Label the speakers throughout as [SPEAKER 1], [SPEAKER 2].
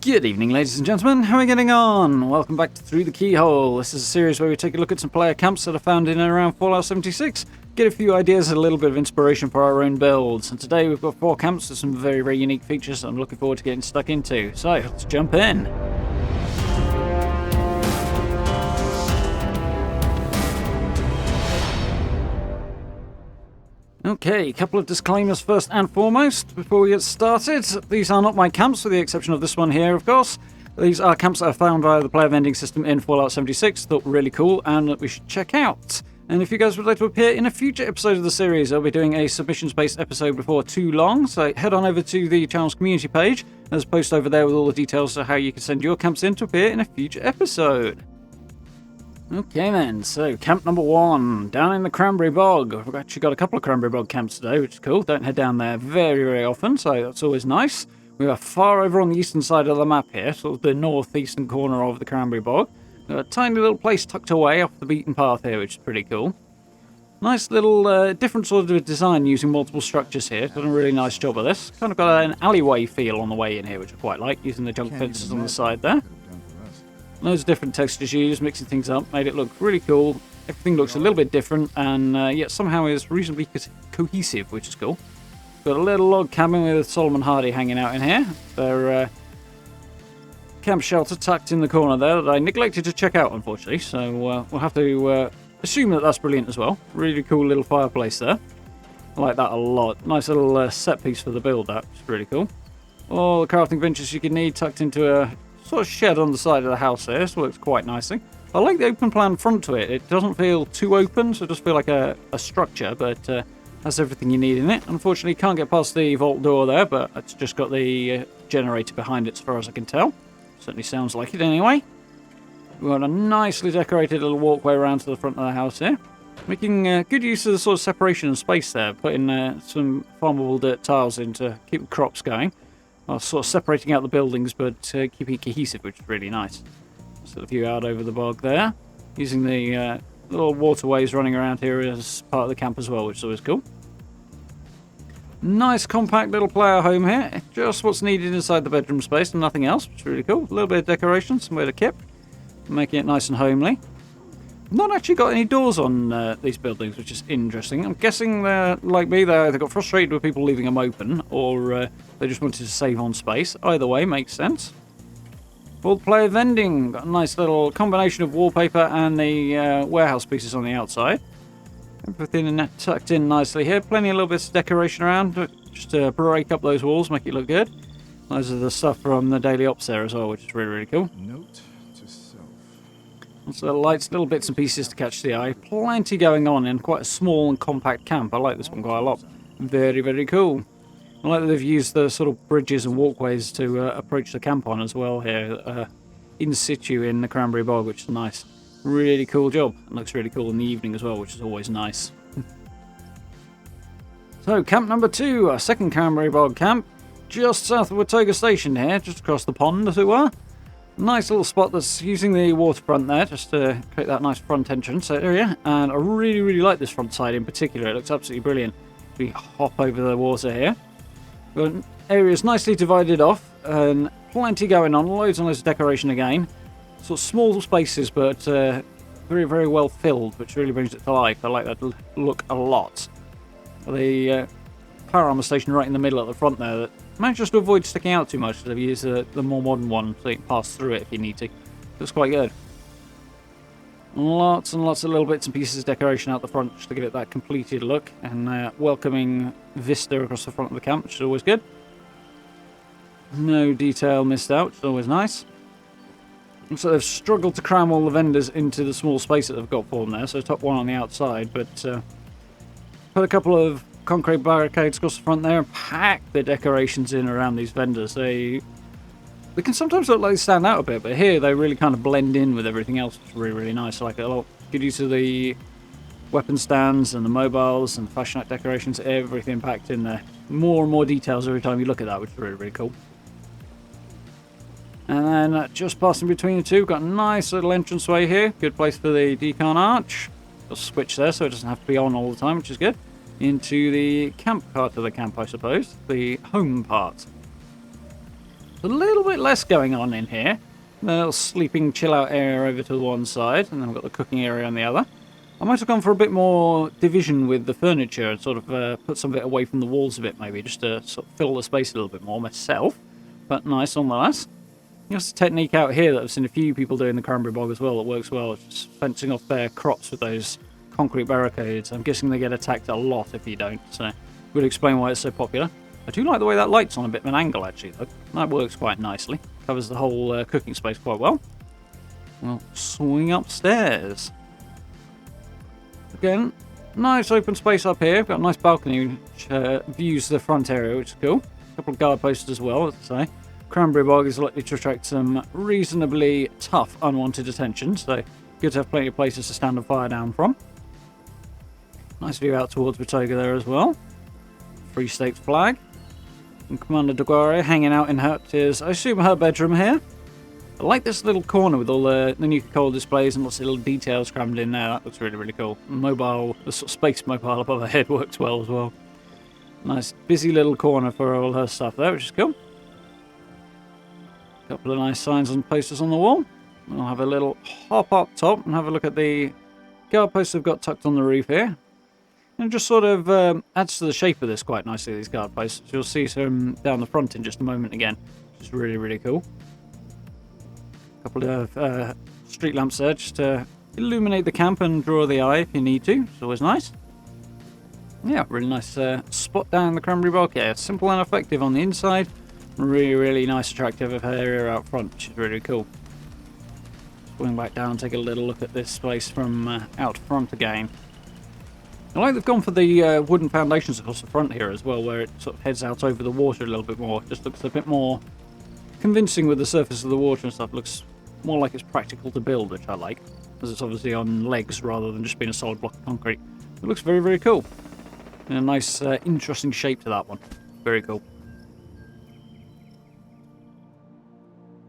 [SPEAKER 1] Good evening, ladies and gentlemen. How are we getting on? Welcome back to Through the Keyhole. This is a series where we take a look at some player camps that are found in and around Fallout 76, get a few ideas and a little bit of inspiration for our own builds. And today we've got 4 camps with some very, very unique features that I'm looking forward to getting stuck into. So, let's jump in. Okay, a couple of disclaimers first and foremost before we get started. These are not my camps, with the exception of this one here, of course. These are camps that are found via the player vending system in Fallout 76, thought were really cool and that we should check out. And if you guys would like to appear in a future episode of the series, I'll be doing a submissions-based episode before too long, so head on over to the channel's community page. There's a post over there with all the details of how you can send your camps in to appear in a future episode. Okay then, so camp number 1, down in the Cranberry Bog. I've actually got a couple of Cranberry Bog camps today, which is cool. Don't head down there very, very often, so that's always nice. We are far over on the eastern side of the map here, sort of the northeastern corner of the Cranberry Bog. We've got a tiny little place tucked away off the beaten path here, which is pretty cool. Nice little different sort of design using multiple structures here. Done a really nice job of this. Kind of got an alleyway feel on the way in here, which I quite like, using the junk fences on the side there. Loads of different textures used, mixing things up, made it look really cool. Everything looks a little bit different, and yet somehow is reasonably cohesive, which is cool. Got a little log cabin with Solomon Hardy hanging out in here. Their camp shelter tucked in the corner there that I neglected to check out, unfortunately. So we'll have to assume that that's brilliant as well. Really cool little fireplace there. I like that a lot. Nice little set piece for the build, that. It's really cool. All the crafting benches you can need tucked into a sort of shed on the side of the house here. This works quite nicely. I like the open plan front to it. It doesn't feel too open, so it does feel like a structure, but has everything you need in it. Unfortunately, can't get past the vault door there, but it's just got the generator behind it as far as I can tell. Certainly sounds like it anyway. We've got a nicely decorated little walkway around to the front of the house here. Making good use of the sort of separation and space there, putting some farmable dirt tiles in to keep the crops going. Well, sort of separating out the buildings, but keeping it cohesive, which is really nice. Sort of view out over the bog there. Using the little waterways running around here as part of the camp as well, which is always cool. Nice compact little player home here. Just what's needed inside the bedroom space and nothing else, which is really cool. A little bit of decoration, somewhere to keep. Making it nice and homely. Not actually got any doors on these buildings, which is interesting. I'm guessing they're, like me, they either got frustrated with people leaving them open, or they just wanted to save on space. Either way, makes sense. Full player vending. Got a nice little combination of wallpaper and the warehouse pieces on the outside. Everything tucked in nicely here. Plenty of little bits of decoration around, just to break up those walls, make it look good. Those are the stuff from the daily ops there as well, which is really, really cool.
[SPEAKER 2] Note to self.
[SPEAKER 1] Lots of little lights, little bits and pieces to catch the eye. Plenty going on in quite a small and compact camp. I like this one quite a lot. Very, very cool. I like that they've used the sort of bridges and walkways to approach the camp on as well here, in situ in the Cranberry Bog, which is nice. Really cool job. It looks really cool in the evening as well, which is always nice. So, camp number 2, our second Cranberry Bog camp, just south of Watoga Station here, just across the pond, as it were. Nice little spot that's using the waterfront there, just to create that nice front entrance area. And I really, really like this front side in particular. It looks absolutely brilliant. We hop over the water here. Got areas nicely divided off, and plenty going on, loads and loads of decoration again. Sort of small spaces, but very, very well filled, which really brings it to life. I like that look a lot. The power armor station right in the middle at the front there, that manages to avoid sticking out too much. They've used the more modern one, so you can pass through it if you need to. Looks quite good. Lots and lots of little bits and pieces of decoration out the front, just to give it that completed look, and welcoming vista across the front of the camp, which is always good. No detail missed out, which is always nice. So they've struggled to cram all the vendors into the small space that they've got for them there. So top one on the outside, but put a couple of concrete barricades across the front there and pack the decorations in around these vendors. They can sometimes look like they stand out a bit, but here they really kind of blend in with everything else. It's really, really nice. I like it a lot. Good use of the weapon stands and the mobiles and the fashion act decorations, everything packed in there. More and more details every time you look at that, which is really, really cool. And then just passing between the two, got a nice little entranceway here. Good place for the decon arch. Got a switch there so it doesn't have to be on all the time, which is good. Into the camp part of the camp, I suppose. The home part. A little bit less going on in here. A little sleeping chill out area over to the one side, and then we've got the cooking area on the other. I might have gone for a bit more division with the furniture and sort of put some of it away from the walls a bit, maybe, just to sort of fill the space a little bit more myself. But nice nonetheless. There's a technique out here that I've seen a few people do in the Cranberry Bog as well that works well. It's just fencing off their crops with those concrete barricades. I'm guessing they get attacked a lot if you don't, so would explain why it's so popular. I do like the way that light's on a bit of an angle, actually, though. That works quite nicely. Covers the whole cooking space quite well. We'll swing upstairs. Again, nice open space up here. Got a nice balcony which views the front area, which is cool. A couple of guard posts as well, as I say. Cranberry Bog is likely to attract some reasonably tough unwanted attention, so good to have plenty of places to stand and fire down from. Nice view out towards Batoga there as well. Free State flag. And Commander Doguare hanging out in her, I assume, her bedroom here. I like this little corner with all the Nuka-Cola displays and lots of little details crammed in there. That looks really, really cool. Mobile, the sort of space mobile above her head works well as well. Nice busy little corner for all her stuff there, which is cool. Couple of nice signs and posters on the wall. We'll have a little hop up top and have a look at the guard posts we've got tucked on the roof here. And it just sort of adds to the shape of this quite nicely, these guard posts. You'll see some down the front in just a moment again, which is really, really cool. Couple of street lamps there just to illuminate the camp and draw the eye if you need to. It's always nice. Yeah, really nice spot down the Cranberry Bog. Yeah, simple and effective on the inside. Really, really nice attractive area out front, which is really cool. Swing back down and take a little look at this place from out front again. I like they've gone for the wooden foundations across the front here as well, where it sort of heads out over the water a little bit more. It just looks a bit more convincing with the surface of the water and stuff. Looks more like it's practical to build, which I like, as it's obviously on legs rather than just being a solid block of concrete. It looks very, very cool. And a nice, interesting shape to that one. Very cool.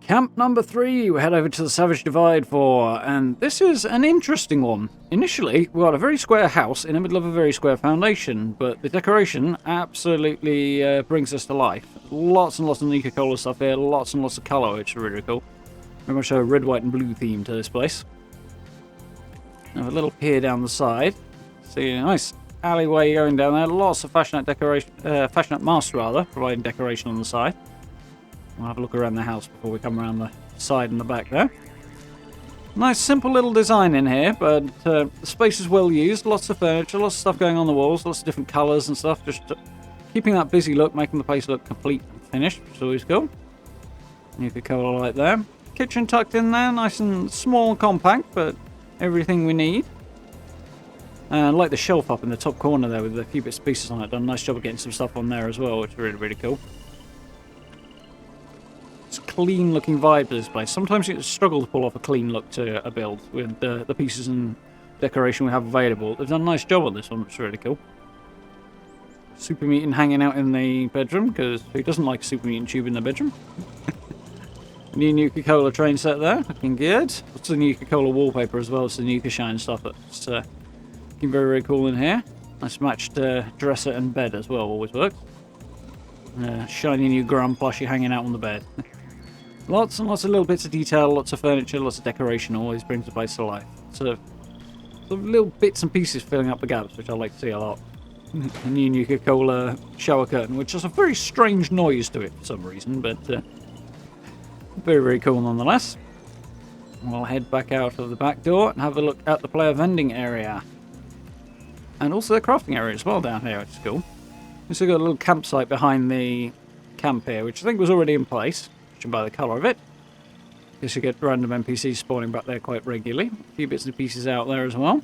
[SPEAKER 1] Camp number 3, we head over to the Savage Divide for, and this is an interesting one. Initially, we got a very square house in the middle of a very square foundation, but the decoration absolutely brings us to life. Lots and lots of Nuka-Cola stuff here, lots and lots of colour, which is really cool. Very much a red, white and blue theme to this place. Have a little pier down the side. See a nice alleyway going down there, lots of fashionette decoration, fashionette masks rather, providing decoration on the side. We'll have a look around the house before we come around the side and the back there. Nice simple little design in here, but the space is well used. Lots of furniture, lots of stuff going on the walls, lots of different colours and stuff. Just keeping that busy look, making the place look complete and finished, which is always cool. Nuka-Cola light there. Kitchen tucked in there, nice and small and compact, but everything we need. And I like the shelf up in the top corner there with a few bits and pieces on it. Done a nice job of getting some stuff on there as well, which is really, really cool. It's a clean looking vibe to this place. Sometimes you struggle to pull off a clean look to a build with the pieces and decoration we have available. They've done a nice job on this one, which is really cool. Super Mutant hanging out in the bedroom, because who doesn't like a Super Mutant tube in the bedroom? New Nuka-Cola train set there, looking good. Lots of Nuka-Cola wallpaper as well as the Nuka-Shine stuff. That's looking very, very cool in here. Nice matched dresser and bed as well, always works. Shiny new Gram plushie hanging out on the bed. Lots and lots of little bits of detail, lots of furniture, lots of decoration, always brings the place to life. Sort of little bits and pieces filling up the gaps, which I like to see a lot. A new Nuka-Cola shower curtain, which has a very strange noise to it for some reason, but very, very cool nonetheless. We'll head back out of the back door and have a look at the player vending area. And also the crafting area as well down here, which is cool. We've also got a little campsite behind the camp here, which I think was already in place, judging by the colour of it. Guess you get random NPCs spawning back there quite regularly. A few bits and pieces out there as well.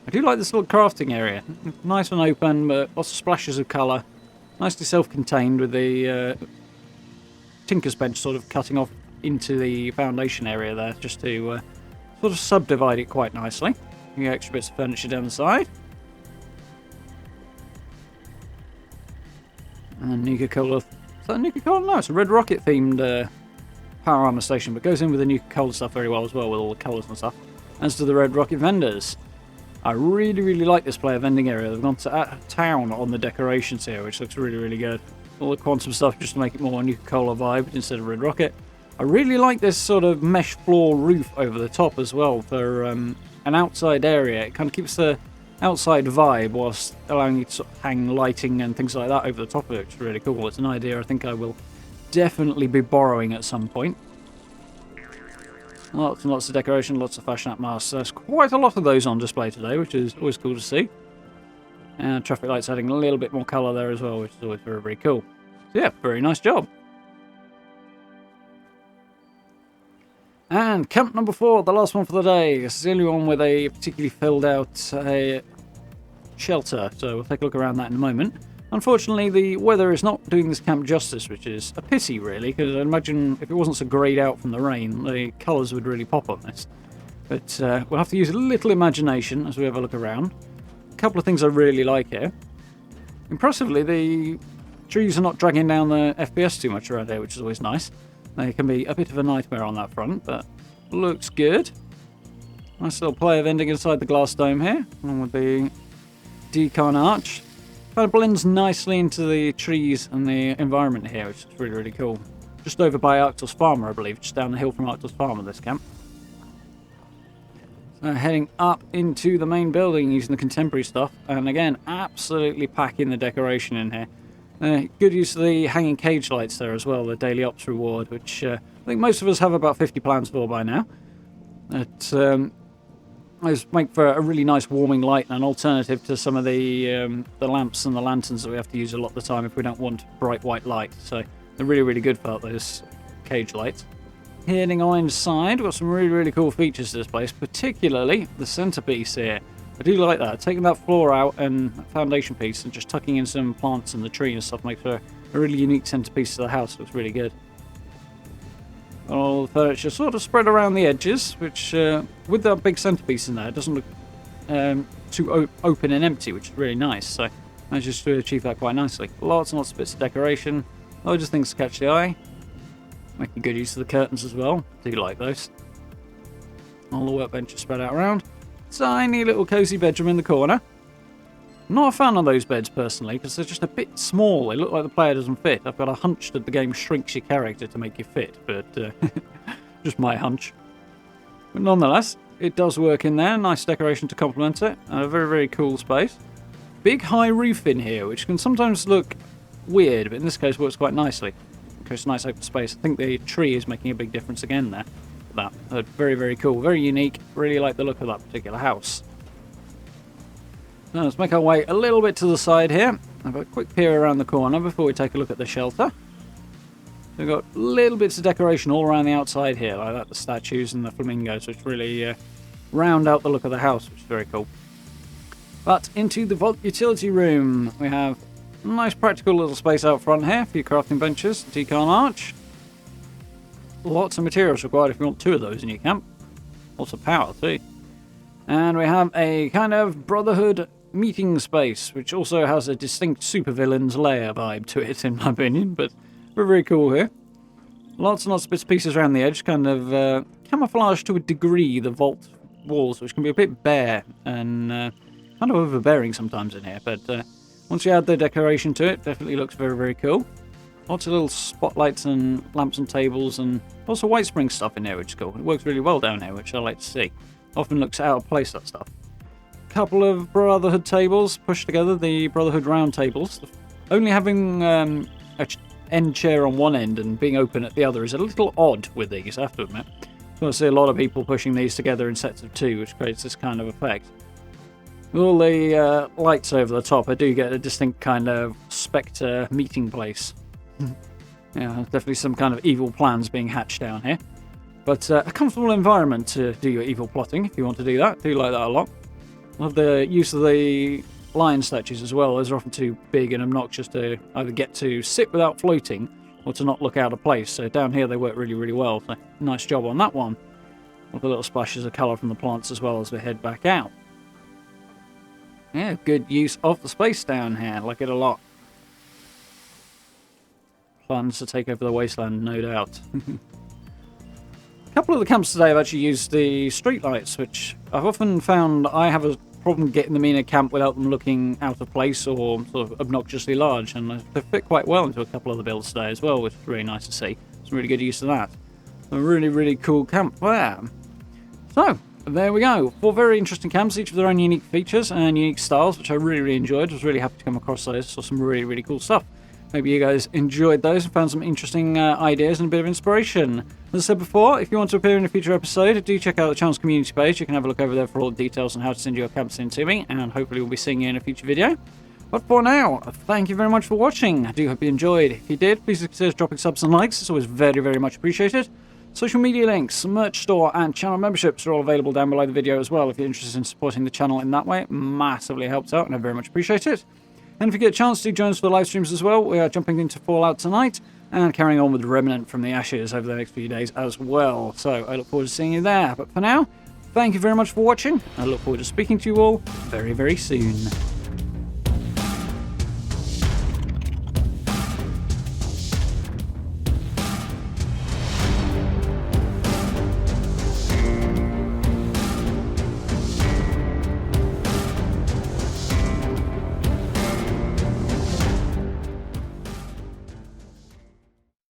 [SPEAKER 1] I do like this little crafting area. Nice and open, but lots of splashes of colour. Nicely self-contained with the Tinker's Bench sort of cutting off into the foundation area there, just to sort of subdivide it quite nicely. You get extra bits of furniture down the side. And then Nuka-Cola. Is that a Nuka-Cola? No, it's a Red Rocket themed power armor station, but goes in with the Nuka-Cola stuff very well as well, with all the colours and stuff. As to the Red Rocket vendors. I really, really like this player vending area. They've gone to town on the decorations here, which looks really, really good. all the quantum stuff just to make it more Nuka-Cola vibe instead of Red Rocket. I really like this sort of mesh floor roof over the top as well for an outside area. It kind of keeps the outside vibe whilst allowing you to sort of hang lighting and things like that over the top of it, which is really cool. It's an idea I think I will definitely be borrowing at some point. Lots and lots of decoration, lots of fashion app masks. There's quite a lot of those on display today, which is always cool to see. And traffic lights adding a little bit more colour there as well, which is always very, very cool. So yeah, very nice job. And camp number 4, the last one for the day. This is the only one with a particularly filled out shelter, so we'll take a look around that in a moment. Unfortunately, the weather is not doing this camp justice, which is a pity, really, because I imagine if it wasn't so greyed out from the rain, the colours would really pop on this. But we'll have to use a little imagination as we have a look around. A couple of things I really like here. Impressively, the trees are not dragging down the FPS too much around here, which is always nice. They can be a bit of a nightmare on that front, but looks good. Nice little play of ending inside the glass dome here, along with the decon arch. Kind of blends nicely into the trees and the environment here, which is really, really cool. Just over by Arctos Farmer, I believe, just down the hill from Arctos Farmer, this camp. So heading up into the main building using the contemporary stuff, and again, absolutely packing the decoration in here. Good use of the hanging cage lights there as well, the daily ops reward, which I think most of us have about 50 plans for by now. Those make for a really nice warming light and an alternative to some of the lamps and the lanterns that we have to use a lot of the time if we don't want bright white light. So they're really, really good for those cage lights. Heading on inside, we've got some really, really cool features to this place, particularly the centerpiece here. I do like that. Taking that floor out and that foundation piece and just tucking in some plants and the tree and stuff makes for a really unique centerpiece to the house. Looks really good. All the furniture sort of spread around the edges, which with that big centerpiece in there, it doesn't look too open and empty, which is really nice. So managed to achieve that quite nicely. Lots and lots of bits of decoration, loads of things to catch the eye. Making good use of the curtains as well. Do like those. All the workbenches spread out around. Tiny little cosy bedroom in the corner. Not a fan of those beds personally, because they're just a bit small. They look like the player doesn't fit. I've got a hunch that the game shrinks your character to make you fit, but just my hunch. But nonetheless, it does work in there. Nice decoration to complement it, and a very, very cool space. Big high roof in here, which can sometimes look weird, but in this case works quite nicely. It's a nice open space. I think the tree is making a big difference again there. That very, very cool, very unique. Really like the look of that particular house. Now let's make our way a little bit to the side here. Have a quick peer around the corner before we take a look at the shelter. We've got little bits of decoration all around the outside here, like that, the statues and the flamingos, which really round out the look of the house, which is very cool. But into the vault utility room, we have a nice practical little space out front here, a few crafting benches, decon arch. Lots of materials required if you want 2 of those in your camp. Lots of power too. And we have a kind of Brotherhood meeting space, which also has a distinct supervillains lair vibe to it, in my opinion. But we're very cool here. Lots and lots of bits and pieces around the edge, kind of camouflage to a degree the vault walls, which can be a bit bare and kind of overbearing sometimes in here. But once you add the decoration to it, definitely looks very, very cool. Lots of little spotlights and lamps and tables, and also white spring stuff in here, which is cool. It works really well down here, which I like to see. Often looks out of place, that stuff. Couple of Brotherhood tables pushed together, the Brotherhood round tables. Only having a end chair on one end and being open at the other is a little odd with these, I have to admit. So I see a lot of people pushing these together in sets of 2, which creates this kind of effect. With all the lights over the top, I do get a distinct kind of Spectre meeting place. Yeah, definitely some kind of evil plans being hatched down here. But a comfortable environment to do your evil plotting, if you want to do that. I do like that a lot. Love the use of the lion statues as well. Those are often too big and obnoxious to either get to sit without floating or to not look out of place. So down here they work really, really well. So nice job on that one. With the little splashes of colour from the plants as well as we head back out. Yeah, good use of the space down here. Like it a lot. Plans to take over the wasteland, no doubt. A couple of the camps today have actually used the streetlights, which I've often found I have a problem getting them in a camp without them looking out of place or sort of obnoxiously large, and they fit quite well into a couple of the builds today as well, which is really nice to see. Some really good use of that. A really, really cool camp there. So, there we go. 4 very interesting camps, each with their own unique features and unique styles, which I really, really enjoyed. I was really happy to come across those. Saw some really, really cool stuff. Maybe you guys enjoyed those and found some interesting ideas and a bit of inspiration. As I said before, if you want to appear in a future episode, do check out the channel's community page. You can have a look over there for all the details on how to send your camps in to me, and hopefully we'll be seeing you in a future video. But for now, thank you very much for watching. I do hope you enjoyed. If you did, please consider dropping subs and likes. It's always very, very much appreciated. Social media links, merch store, and channel memberships are all available down below the video as well. If you're interested in supporting the channel in that way, it massively helps out, and I very much appreciate it. And if you get a chance to join us for the live streams as well, we are jumping into Fallout tonight and carrying on with Remnant from the Ashes over the next few days as well. So I look forward to seeing you there. But for now, thank you very much for watching. I look forward to speaking to you all very, very soon.